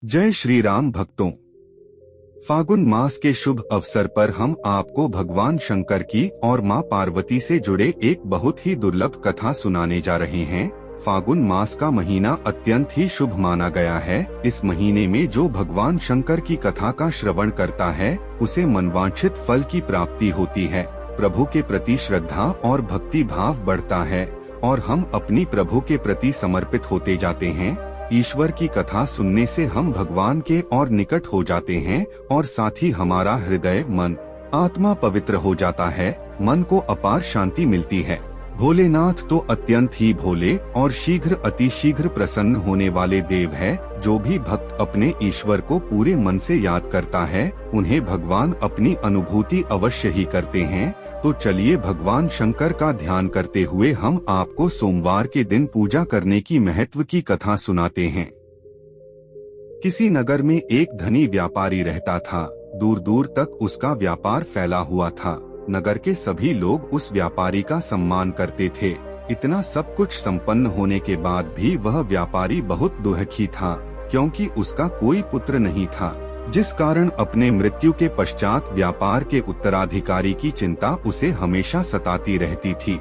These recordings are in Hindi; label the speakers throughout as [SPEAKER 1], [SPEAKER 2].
[SPEAKER 1] जय श्री राम भक्तों। फागुन मास के शुभ अवसर पर हम आपको भगवान शंकर की और मां पार्वती से जुड़े एक बहुत ही दुर्लभ कथा सुनाने जा रहे हैं। फागुन मास का महीना अत्यंत ही शुभ माना गया है। इस महीने में जो भगवान शंकर की कथा का श्रवण करता है उसे मनवांछित फल की प्राप्ति होती है। प्रभु के प्रति श्रद्धा और भक्ति भाव बढ़ता है और हम अपनी प्रभु के प्रति समर्पित होते जाते हैं। ईश्वर की कथा सुनने से हम भगवान के और निकट हो जाते हैं और साथ ही हमारा हृदय, मन, आत्मा पवित्र हो जाता है। मन को अपार शांति मिलती है। भोलेनाथ तो अत्यंत ही भोले और अति शीघ्र प्रसन्न होने वाले देव है। जो भी भक्त अपने ईश्वर को पूरे मन से याद करता है उन्हें भगवान अपनी अनुभूति अवश्य ही करते हैं। तो चलिए भगवान शंकर का ध्यान करते हुए हम आपको सोमवार के दिन पूजा करने की महत्व की कथा सुनाते हैं। किसी नगर में एक धनी व्यापारी रहता था। दूर दूर तक उसका व्यापार फैला हुआ था। नगर के सभी लोग उस व्यापारी का सम्मान करते थे। इतना सब कुछ संपन्न होने के बाद भी वह व्यापारी बहुत दुखी था, क्योंकि उसका कोई पुत्र नहीं था, जिस कारण अपने मृत्यु के पश्चात व्यापार के उत्तराधिकारी की चिंता उसे हमेशा सताती रहती थी।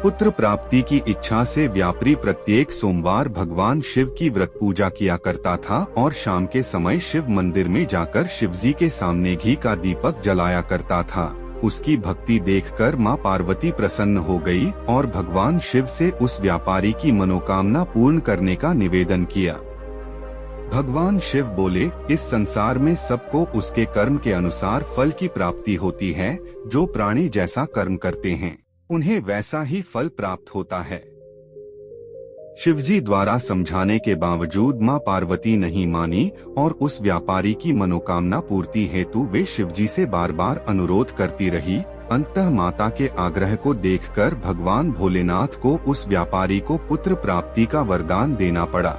[SPEAKER 1] पुत्र प्राप्ति की इच्छा से व्यापारी प्रत्येक सोमवार भगवान शिव की व्रत पूजा किया करता था और शाम के समय शिव मंदिर में जाकर शिवजी के सामने घी का दीपक जलाया करता था। उसकी भक्ति देखकर मां पार्वती प्रसन्न हो गई और भगवान शिव से उस व्यापारी की मनोकामना पूर्ण करने का निवेदन किया। भगवान शिव बोले, इस संसार में सबको उसके कर्म के अनुसार फल की प्राप्ति होती है। जो प्राणी जैसा कर्म करते हैं उन्हें वैसा ही फल प्राप्त होता है। शिवजी द्वारा समझाने के बावजूद मां पार्वती नहीं मानी और उस व्यापारी की मनोकामना पूर्ति हेतु वे शिवजी से बार बार अनुरोध करती रही। अंततः माता के आग्रह को देखकर भगवान भोलेनाथ को उस व्यापारी को पुत्र प्राप्ति का वरदान देना पड़ा।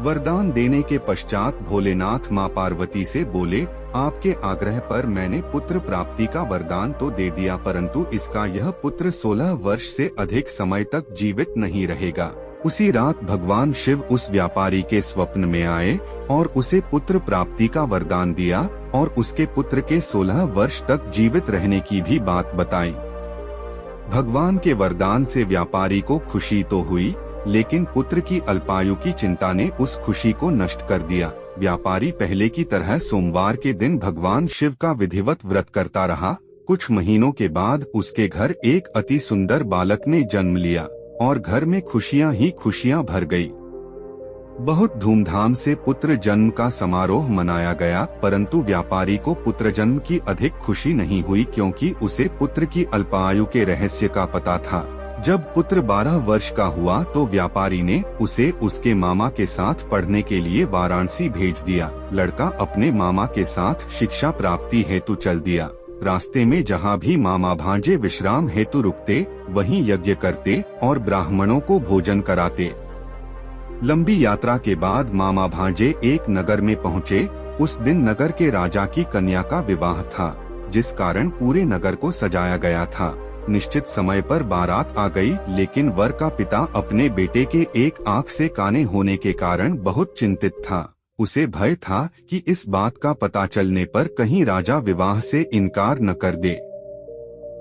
[SPEAKER 1] वरदान देने के पश्चात भोलेनाथ मां पार्वती से बोले, आपके आग्रह पर मैंने पुत्र प्राप्ति का वरदान तो दे दिया, परंतु इसका यह पुत्र 16 वर्ष से अधिक समय तक जीवित नहीं रहेगा। उसी रात भगवान शिव उस व्यापारी के स्वप्न में आए और उसे पुत्र प्राप्ति का वरदान दिया और उसके पुत्र के 16 वर्ष तक जीवित रहने की भी बात बताई। भगवान के वरदान से व्यापारी को खुशी तो हुई, लेकिन पुत्र की अल्पायु की चिंता ने उस खुशी को नष्ट कर दिया। व्यापारी पहले की तरह सोमवार के दिन भगवान शिव का विधिवत व्रत करता रहा। कुछ महीनों के बाद उसके घर एक अति सुंदर बालक ने जन्म लिया और घर में खुशियां ही खुशियां भर गई। बहुत धूमधाम से पुत्र जन्म का समारोह मनाया गया, परंतु व्यापारी को पुत्र जन्म की अधिक खुशी नहीं हुई, क्योंकि उसे पुत्र की अल्पायु के रहस्य का पता था। जब पुत्र 12 वर्ष का हुआ तो व्यापारी ने उसे उसके मामा के साथ पढ़ने के लिए वाराणसी भेज दिया। लड़का अपने मामा के साथ शिक्षा प्राप्ति हेतु चल दिया। रास्ते में जहाँ भी मामा भांजे विश्राम हेतु रुकते, वहीं यज्ञ करते और ब्राह्मणों को भोजन कराते। लंबी यात्रा के बाद मामा भांजे एक नगर में पहुँचे। उस दिन नगर के राजा की कन्या का विवाह था, जिस कारण पूरे नगर को सजाया गया था। निश्चित समय पर बारात आ गई, लेकिन वर का पिता अपने बेटे के एक आंख से काने होने के कारण बहुत चिंतित था। उसे भय था कि इस बात का पता चलने पर कहीं राजा विवाह से इनकार न कर दे,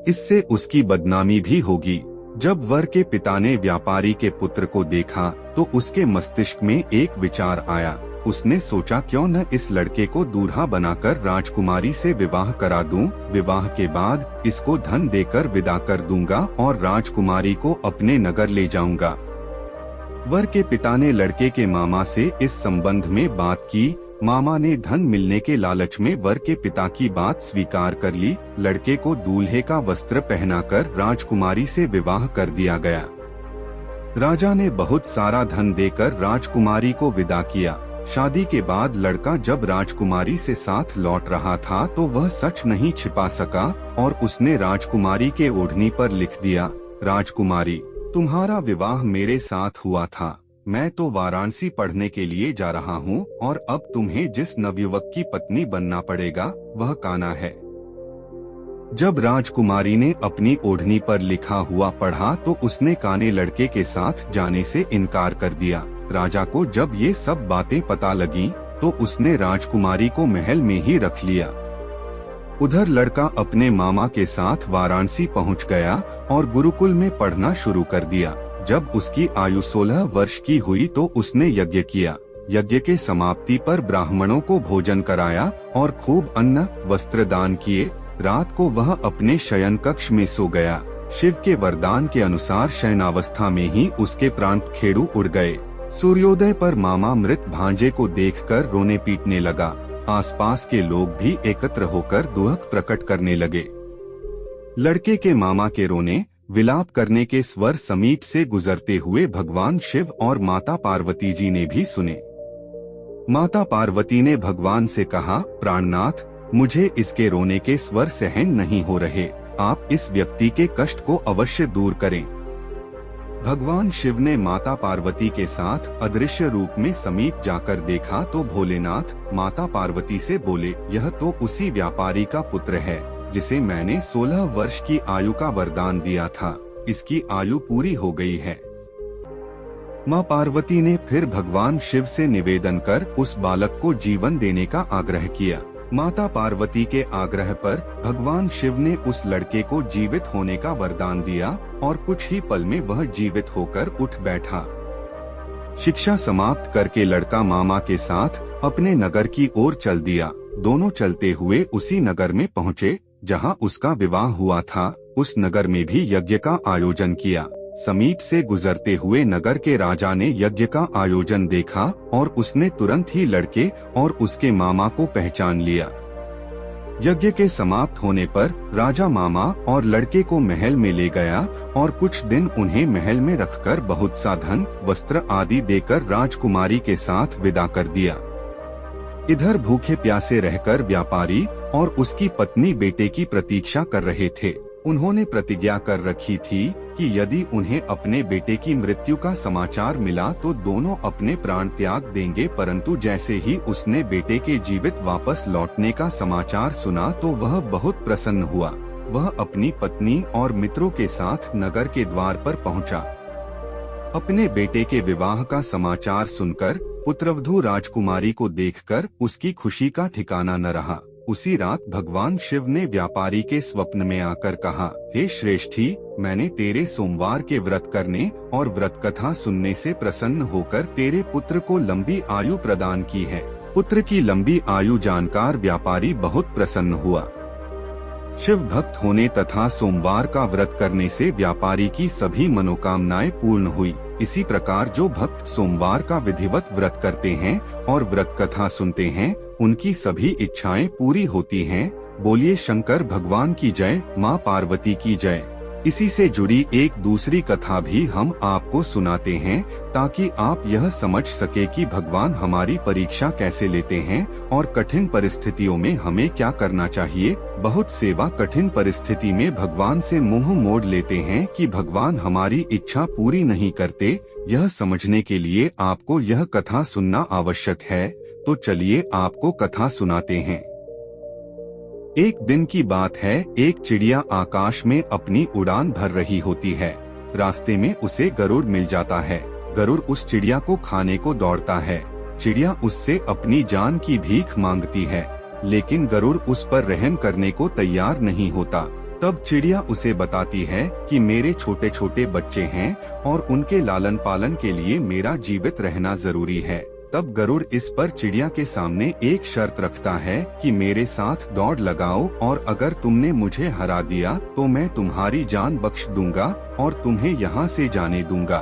[SPEAKER 1] इससे उसकी बदनामी भी होगी। जब वर के पिता ने व्यापारी के पुत्र को देखा तो उसके मस्तिष्क में एक विचार आया। उसने सोचा, क्यों न इस लड़के को दूल्हा बनाकर राजकुमारी से विवाह करा दूं। विवाह के बाद इसको धन देकर विदा कर दूंगा और राजकुमारी को अपने नगर ले जाऊंगा। वर के पिता ने लड़के के मामा से इस संबंध में बात की। मामा ने धन मिलने के लालच में वर के पिता की बात स्वीकार कर ली। लड़के को दूल्हे का वस्त्र पहनाकर राजकुमारी से विवाह कर दिया गया। राजा ने बहुत सारा धन देकर राजकुमारी को विदा किया। शादी के बाद लड़का जब राजकुमारी से साथ लौट रहा था तो वह सच नहीं छिपा सका और उसने राजकुमारी के ओढ़नी पर लिख दिया, राजकुमारी, तुम्हारा विवाह मेरे साथ हुआ था। मैं तो वाराणसी पढ़ने के लिए जा रहा हूँ और अब तुम्हें जिस नवयुवक की पत्नी बनना पड़ेगा वह काना है। जब राजकुमारी ने अपनी ओढ़नी पर लिखा हुआ पढ़ा तो उसने काने लड़के के साथ जाने से इनकार कर दिया। राजा को जब ये सब बातें पता लगी तो उसने राजकुमारी को महल में ही रख लिया। उधर लड़का अपने मामा के साथ वाराणसी पहुंच गया और गुरुकुल में पढ़ना शुरू कर दिया। जब उसकी आयु 16 वर्ष की हुई तो उसने यज्ञ किया। यज्ञ के समाप्ति पर ब्राह्मणों को भोजन कराया और खूब अन्न वस्त्र दान किए। रात को वह अपने शयन कक्ष में सो गया। शिव के वरदान के अनुसार शयनावस्था में ही उसके प्राण खेड़ू उड़ गए। सूर्योदय पर मामा मृत भांजे को देखकर रोने पीटने लगा। आसपास के लोग भी एकत्र होकर दुख प्रकट करने लगे। लड़के के मामा के रोने विलाप करने के स्वर समीप से गुजरते हुए भगवान शिव और माता पार्वती जी ने भी सुने। माता पार्वती ने भगवान से कहा, प्राणनाथ, मुझे इसके रोने के स्वर सहन नहीं हो रहे, आप इस व्यक्ति के कष्ट को अवश्य दूर करें। भगवान शिव ने माता पार्वती के साथ अदृश्य रूप में समीप जाकर देखा तो भोलेनाथ माता पार्वती से बोले, यह तो उसी व्यापारी का पुत्र है जिसे मैंने 16 वर्ष की आयु का वरदान दिया था। इसकी आयु पूरी हो गई है। माँ पार्वती ने फिर भगवान शिव से निवेदन कर उस बालक को जीवन देने का आग्रह किया। माता पार्वती के आग्रह पर भगवान शिव ने उस लड़के को जीवित होने का वरदान दिया और कुछ ही पल में वह जीवित होकर उठ बैठा। शिक्षा समाप्त करके लड़का मामा के साथ अपने नगर की ओर चल दिया। दोनों चलते हुए उसी नगर में पहुँचे जहाँ उसका विवाह हुआ था। उस नगर में भी यज्ञ का आयोजन किया। समीप से गुजरते हुए नगर के राजा ने यज्ञ का आयोजन देखा और उसने तुरंत ही लड़के और उसके मामा को पहचान लिया। यज्ञ के समाप्त होने पर राजा मामा और लड़के को महल में ले गया और कुछ दिन उन्हें महल में रखकर बहुत सा धन वस्त्र आदि देकर राजकुमारी के साथ विदा कर दिया। इधर भूखे प्यासे रहकर व्यापारी और उसकी पत्नी बेटे की प्रतीक्षा कर रहे थे। उन्होंने प्रतिज्ञा कर रखी थी कि यदि उन्हें अपने बेटे की मृत्यु का समाचार मिला तो दोनों अपने प्राण त्याग देंगे, परंतु जैसे ही उसने बेटे के जीवित वापस लौटने का समाचार सुना तो वह बहुत प्रसन्न हुआ। वह अपनी पत्नी और मित्रों के साथ नगर के द्वार पर पहुंचा। अपने बेटे के विवाह का समाचार सुनकर पुत्रवधू राजकुमारी को देखकर उसकी खुशी का ठिकाना न रहा। उसी रात भगवान शिव ने व्यापारी के स्वप्न में आकर कहा, हे श्रेष्ठी, मैंने तेरे सोमवार के व्रत करने और व्रत कथा सुनने से प्रसन्न होकर तेरे पुत्र को लंबी आयु प्रदान की है। पुत्र की लंबी आयु जानकर व्यापारी बहुत प्रसन्न हुआ। शिव भक्त होने तथा सोमवार का व्रत करने से व्यापारी की सभी मनोकामनाएं पूर्ण हुई। इसी प्रकार जो भक्त सोमवार का विधिवत व्रत करते हैं और व्रत कथा सुनते हैं, उनकी सभी इच्छाएं पूरी होती हैं। बोलिए शंकर भगवान की जय, माँ पार्वती की जय। इसी से जुड़ी एक दूसरी कथा भी हम आपको सुनाते हैं ताकि आप यह समझ सके कि भगवान हमारी परीक्षा कैसे लेते हैं और कठिन परिस्थितियों में हमें क्या करना चाहिए। बहुत सेवा कठिन परिस्थिति में भगवान से मुंह मोड़ लेते हैं कि भगवान हमारी इच्छा पूरी नहीं करते। यह समझने के लिए आपको यह कथा सुनना आवश्यक है। तो चलिए आपको कथा सुनाते हैं। एक दिन की बात है, एक चिड़िया आकाश में अपनी उड़ान भर रही होती है। रास्ते में उसे गरुड़ मिल जाता है। गरुड़ उस चिड़िया को खाने को दौड़ता है। चिड़िया उससे अपनी जान की भीख मांगती है, लेकिन गरुड़ उस पर रहम करने को तैयार नहीं होता। तब चिड़िया उसे बताती है कि मेरे छोटे छोटे बच्चे हैं और उनके लालन पालन के लिए मेरा जीवित रहना जरूरी है। तब गरुड़ इस पर चिड़िया के सामने एक शर्त रखता है कि मेरे साथ दौड़ लगाओ और अगर तुमने मुझे हरा दिया तो मैं तुम्हारी जान बख्श दूंगा और तुम्हें यहाँ से जाने दूंगा।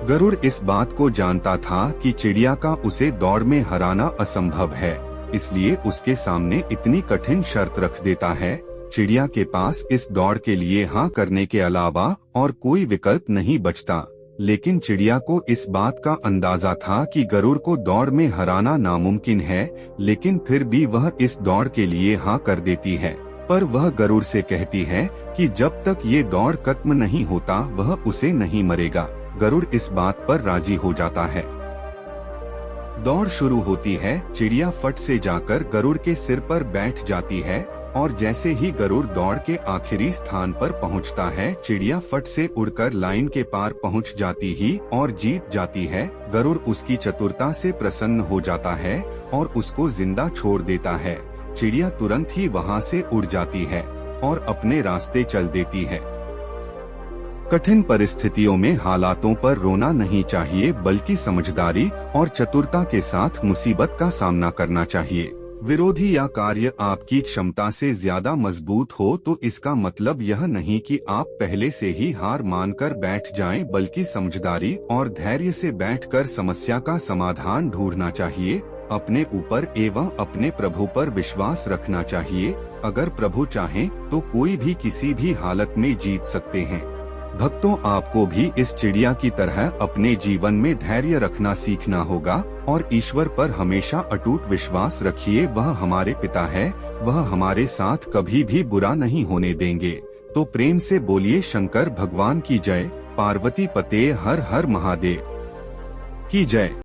[SPEAKER 1] गरुड़ इस बात को जानता था कि चिड़िया का उसे दौड़ में हराना असंभव है, इसलिए उसके सामने इतनी कठिन शर्त रख देता है। चिड़िया के पास इस दौड़ के लिए हाँ करने के अलावा और कोई विकल्प नहीं बचता। लेकिन चिड़िया को इस बात का अंदाजा था कि गरुड़ को दौड़ में हराना नामुमकिन है, लेकिन फिर भी वह इस दौड़ के लिए हाँ कर देती है। पर वह गरुड़ से कहती है कि जब तक ये दौड़ खत्म नहीं होता वह उसे नहीं मरेगा। गरुड़ इस बात पर राजी हो जाता है। दौड़ शुरू होती है। चिड़िया फट से जाकर गरुड़ के सिर पर बैठ जाती है। और जैसे ही गरुड़ दौड़ के आखिरी स्थान पर पहुंचता है, चिड़िया फट से उड़कर लाइन के पार पहुंच जाती ही और जीत जाती है। गरुड़ उसकी चतुरता से प्रसन्न हो जाता है और उसको जिंदा छोड़ देता है। चिड़िया तुरंत ही वहां से उड़ जाती है और अपने रास्ते चल देती है। कठिन परिस्थितियों में हालातों पर रोना नहीं चाहिए, बल्कि समझदारी और चतुरता के साथ मुसीबत का सामना करना चाहिए। विरोधी या कार्य आपकी क्षमता से ज्यादा मजबूत हो तो इसका मतलब यह नहीं कि आप पहले से ही हार मानकर बैठ जाएं, बल्कि समझदारी और धैर्य से बैठकर समस्या का समाधान ढूंढना चाहिए। अपने ऊपर एवं अपने प्रभु पर विश्वास रखना चाहिए। अगर प्रभु चाहें तो कोई भी किसी भी हालत में जीत सकते हैं। भक्तों, आपको भी इस चिड़िया की तरह अपने जीवन में धैर्य रखना सीखना होगा और ईश्वर पर हमेशा अटूट विश्वास रखिए। वह हमारे पिता है, वह हमारे साथ कभी भी बुरा नहीं होने देंगे। तो प्रेम से बोलिए शंकर भगवान की जय, पार्वती पते हर हर महादेव की जय।